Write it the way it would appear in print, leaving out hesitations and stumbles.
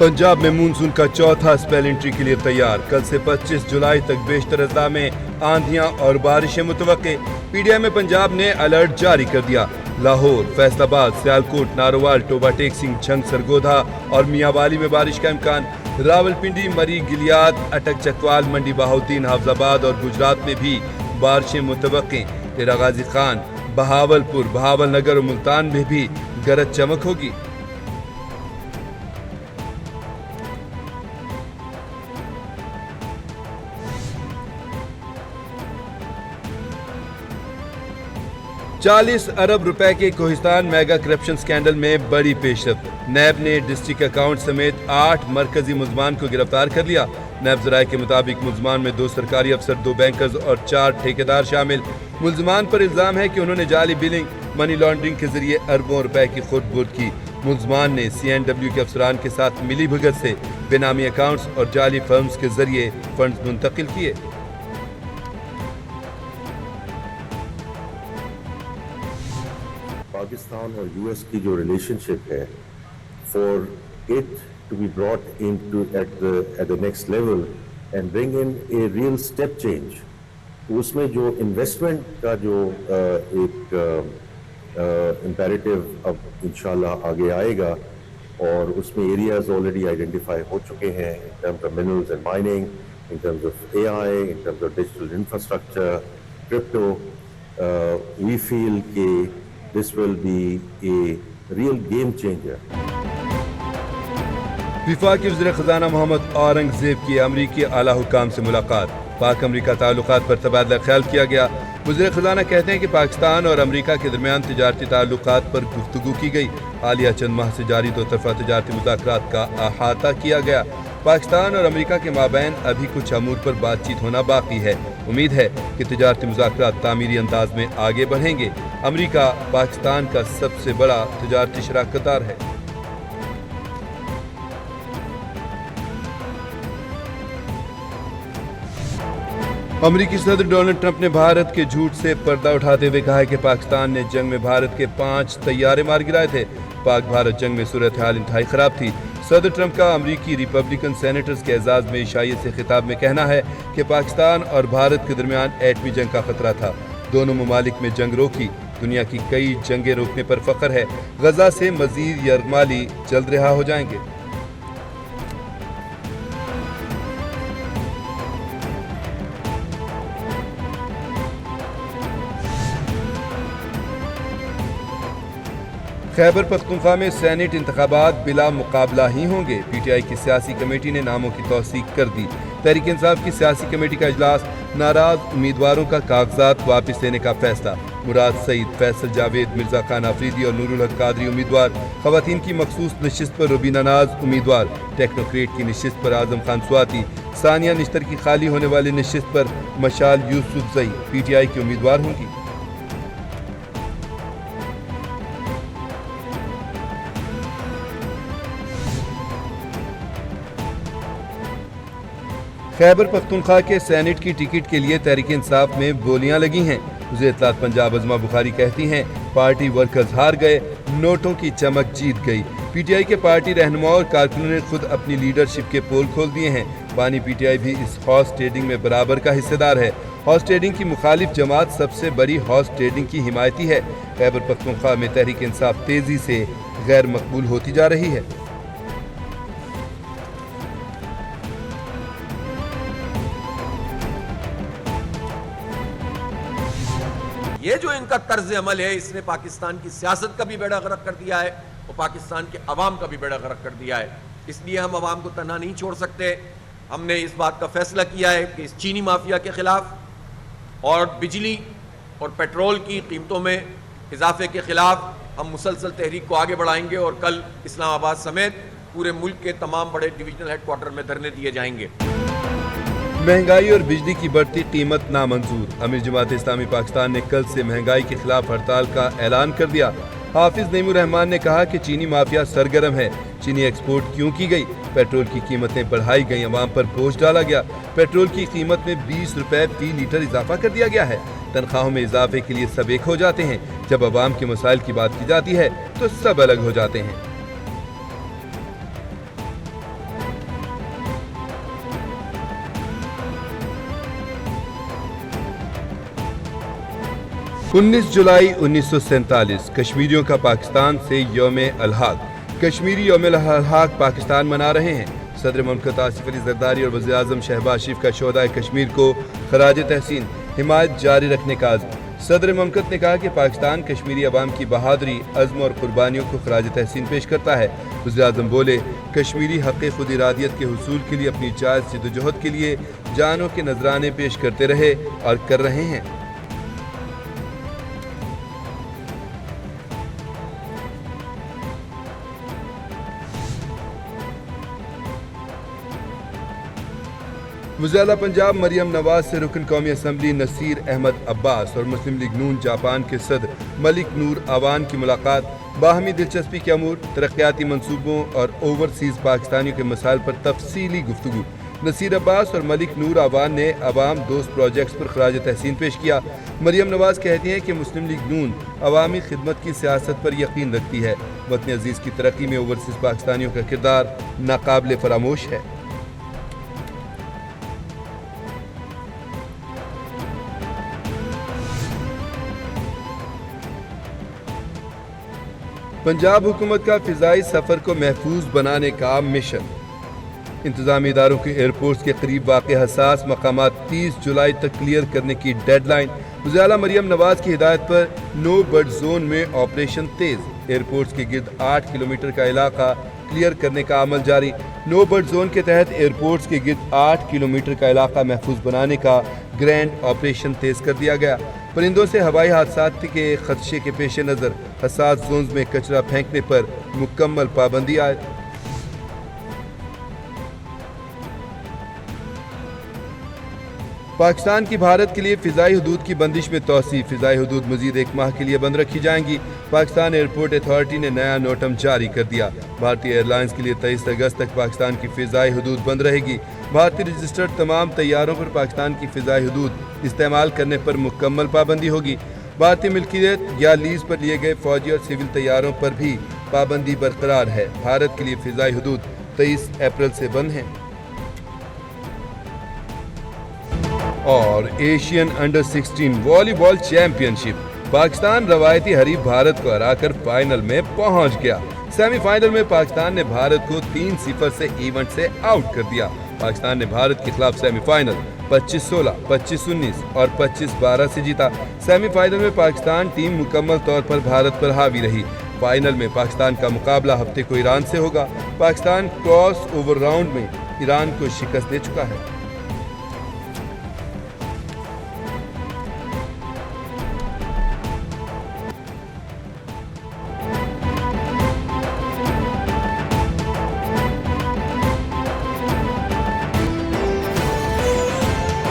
पंजाब में मानसून का चौथा स्पेल एंट्री के लिए तैयार। कल से 25 जुलाई तक बेशतर अजला में आंधियां और बारिशें मुतवक्के। पीडीआई में पंजाब ने अलर्ट जारी कर दिया। लाहौर, फैसलाबाद, सियालकोट, नारोवाल, टोबा टेक सिंह, छंग, सरगोधा और मियांवाली में बारिश का इम्कान। रावलपिंडी, मरी, गिलियात, अटक, चकवाल, मंडी बहाउद्दीन, हाफजाबाद और गुजरात में भी बारिशें मुतवक्के। डेरा गाजी खान, बहावलपुर, बहावल नगर और मुल्तान में भी गरज चमक होगी। ₹40 अरब के कोहिस्तान मेगा करप्शन स्कैंडल में बड़ी पेशरफ्त। नैब ने डिस्ट्रिक्ट अकाउंट समेत 8 मरकजी मुल्जमान को गिरफ्तार कर लिया। नैब ज़राए के मुताबिक मुल्जमान में 2 सरकारी अफसर, 2 बैंकर्स और 4 ठेकेदार शामिल। मुल्जमान पर इल्जाम है कि उन्होंने जाली बिलिंग, मनी लॉन्ड्रिंग के जरिए अरबों रुपए की खुर्द-बुर्द की। मुल्जमान ने CNW के अफसरान के साथ मिली भगत से बेनामी अकाउंट्स और जाली फर्म्स के जरिए फंड्स मुंतकिल किए। पाकिस्तान और US की जो रिलेशनशिप है, for it to be brought into at the next level and bring in a real step change, उसमें जो इन्वेस्टमेंट का जो एक इम्पेरेटिव अब इंशाल्लाह आगे आएगा और उसमें एरियाज ऑलरेडी आइडेंटिफाई हो चुके हैं in terms of minerals and mining, in terms of AI, in terms of digital infrastructure, crypto. We feel कि This will be a real game changer. वफाकी वज़ीर ख़ज़ाना मोहम्मद औरंगज़ेब की अमरीकी आला हुकाम से मुलाकात। पाक अमरीका ताल्लुकात पर तबादला ख्याल किया गया। वज़ीर ख़ज़ाना कहते हैं कि पाकिस्तान और अमरीका के दरमियान तिजारती ताल्लुकात पर गुफ्तगू की गई। हालिया चंद माह से जारी 2 तरफ़ा तिजारती मुज़ाकरात का अहाता किया गया। पाकिस्तान और अमरीका के माबैन अभी कुछ अमूर पर बातचीत होना बाकी है। उम्मीद है कि तिजारती मुज़ाकरात तामीरी अंदाज में आगे बढ़ेंगे। अमरीका पाकिस्तान का सबसे बड़ा तिजारती शराकतदार है। अमरीकी सदर डोनाल्ड ट्रंप ने भारत के झूठ से पर्दा उठाते हुए कहा है कि पाकिस्तान ने जंग में भारत के 5 तैयारे मार गिराए थे। पाक भारत जंग में सूरत हाल इंतहाई खराब थी। सदर ट्रंप का अमरीकी रिपब्लिकन सेनेटर्स के एजाज में ईशाइयत से खिताब में कहना है कि पाकिस्तान और भारत के दरमियान एटमी जंग का खतरा था। दोनों ममालिक में जंग रोकी। दुनिया की कई जंगें रोकने पर फख्र है। गजा से मजीद यरगमाली जल्द रिहा हो जाएंगे। खैबर पख्तूनख्वा में सेनेट इंतखाबात बिला मुकाबला ही होंगे। PTI की सियासी कमेटी ने नामों की तौसीक कर दी। तहरीक इंसाफ की सियासी कमेटी का इजलास, नाराज उम्मीदवारों का कागजात वापस लेने का फैसला। मुराद सईद, फैसल जावेद, मिर्जा खान आफरीदी और नूरुल हक कादरी उम्मीदवार। खवातीन की मखसूस नशिस्त पर रुबीना नाज उम्मीदवार। टेक्नोक्रेट की नशिस्त पर आजम खान स्वाति। सानिया निश्तर की खाली होने वाली नशिस्त पर मशाल यूसुफजई PTI की उम्मीदवार होंगी। खैबर पख्तूनख्वा के सेनेट की टिकट के लिए तहरीक इंसाफ में बोलियां लगी हैं। वज़ीर इत्तलात पंजाब अज़मा बुखारी कहती हैं, पार्टी वर्कर्स हार गए, नोटों की चमक जीत गई। PTI के पार्टी रहनुमा और कारकुनों ने खुद अपनी लीडरशिप के पोल खोल दिए हैं। बानी PTI भी इस हॉर्स ट्रेडिंग में बराबर का हिस्सेदार है। हॉर्स ट्रेडिंग की मुखालिफ जमात सबसे बड़ी हॉर्स ट्रेडिंग की हिमायती है। खैबर पख्तूनख्वा में तहरीक इंसाफ तेजी से गैर मकबूल होती जा रही है। ये जो इनका तर्ज अमल है, इसने पाकिस्तान की सियासत का भी बेड़ा गर्क कर दिया है और पाकिस्तान के अवाम का भी बेड़ा गर्क कर दिया है। इसलिए हम अवाम को तन्हा नहीं छोड़ सकते। हमने इस बात का फैसला किया है कि इस चीनी माफिया के खिलाफ और बिजली और पेट्रोल की कीमतों में इजाफे के खिलाफ हम मुसलसल तहरीक को आगे बढ़ाएंगे और कल इस्लामाबाद समेत पूरे मुल्क के तमाम बड़े डिवीजनल हेडक्वार्टर में धरने दिए जाएंगे। महंगाई और बिजली की बढ़ती कीमत नामंजूर। अमीर जमात इस्लामी पाकिस्तान ने कल से महंगाई के खिलाफ हड़ताल का ऐलान कर दिया। हाफिज नईमुर रहमान ने कहा कि चीनी माफिया सरगर्म है। चीनी एक्सपोर्ट क्यों की गई? पेट्रोल की कीमतें बढ़ाई गई, अवाम पर बोझ डाला गया। पेट्रोल की कीमत में 20 रुपए फी लीटर इजाफा कर दिया गया है। तनख्वाहों में इजाफे के लिए सब एक हो जाते हैं। जब अवाम के मसाइल की बात की जाती है तो सब अलग हो जाते हैं। 19 जुलाई 1947 कश्मीरियों का पाकिस्तान से यौम अलहाक। कश्मीरी यौम अलहाक पाकिस्तान मना रहे हैं। सदर मुमलकत आसिफ अली जरदारी और वज़ीर आज़म शहबाज शरीफ का शोहदाए कश्मीर को खराज तहसीन हिमायत जारी रखने का आज़म। सदर मुमलकत ने कहा कि पाकिस्तान कश्मीरी अवाम की बहादुरी, अज़्म और कुर्बानियों को खराज तहसीन पेश करता है। वज़ीर आज़म बोले, कश्मीरी हक़ खुद इरादियत के हुसूल के लिए अपनी जायज़ जद्दोजहद के लिए जानों के नजराने पेश करते रहे और कर रहे हैं। वज़ीर पंजाब मरियम नवाज से रुकन कौमी असम्बली नसीर अहमद अब्बास और मुस्लिम लीग नून जापान के सदर मलिक नूर आवान की मुलाकात। बाहमी दिलचस्पी के अमूर, तरक्याती मंसूबों और ओवरसीज़ पाकिस्तानियों के मसाइल पर तफसीली गुफ्तगू। नसीर अब्बास और मलिक नूर आवान ने अवाम दोस्त प्रोजेक्ट्स पर खराज तहसीन पेश किया। मरियम नवाज कहती हैं कि मुस्लिम लीग नून अवामी खिदमत की सियासत पर यकीन रखती है। वतन अजीज़ की तरक्की में ओवरसीज़ पाकिस्तानियों का किरदार नाकाबिले फरामोश है। पंजाब हुकूमत का फ़िज़ाई सफ़र को महफूज बनाने का मिशन। इंतज़ामी इदारों के एयरपोर्ट्स के करीब वाक़ हसास मकामात 30 जुलाई तक क्लियर करने की डेडलाइन। वज़ीर आला मरियम नवाज की हिदायत पर नो बर्ड जोन में ऑपरेशन तेज़। एयरपोर्ट्स के गिर्द 8 किलोमीटर का इलाका क्लियर करने का अमल जारी। नो बर्ड जोन के तहत एयरपोर्ट्स के गिर्द 8 किलोमीटर का इलाका महफूज बनाने का ग्रैंड ऑपरेशन तेज़ कर दिया गया। परिंदों से हवाई हादसात के खदशे के पेश नज़र हसास जोन्स में कचरा फेंकने पर मुकम्मल पाबंदी आए। पाकिस्तान की भारत के लिए फ़िज़ाई हदूद की बंदिश में तौसी। फ़िज़ाई हदूद मज़ीद 1 माह के लिए बंद रखी जाएंगी। पाकिस्तान एयरपोर्ट अथॉरिटी ने नया नोटम जारी कर दिया। भारतीय एयरलाइंस के लिए 23 अगस्त तक पाकिस्तान की फ़िज़ाई हदूद बंद रहेगी। भारतीय रजिस्टर्ड तमाम तैयारों पर पाकिस्तान की फ़िज़ाई हदूद इस्तेमाल करने पर मुकम्मल पाबंदी होगी। भारतीय मिल्कियत या लीज पर लिए गए फ़ौजी और सिविल तैयारों पर भी पाबंदी बरकरार है। भारत के लिए फ़िज़ाई हदूद 23 अप्रैल से बंद हैं। और Asian under 16 volleyball championship, Pakistan रवायती हरीफ भारत को हराकर फाइनल में पहुंच गया। सेमीफाइनल में पाकिस्तान ने भारत को 3-0 से इवेंट से आउट कर दिया। पाकिस्तान ने भारत के खिलाफ सेमीफाइनल 25-16, 25-19 और 25-12 से जीता। सेमीफाइनल में पाकिस्तान टीम मुकम्मल तौर पर भारत पर हावी रही। फाइनल में पाकिस्तान का मुकाबला हफ्ते को ईरान से होगा। पाकिस्तान क्रॉस ओवर राउंड में ईरान को शिकस्त दे चुका है।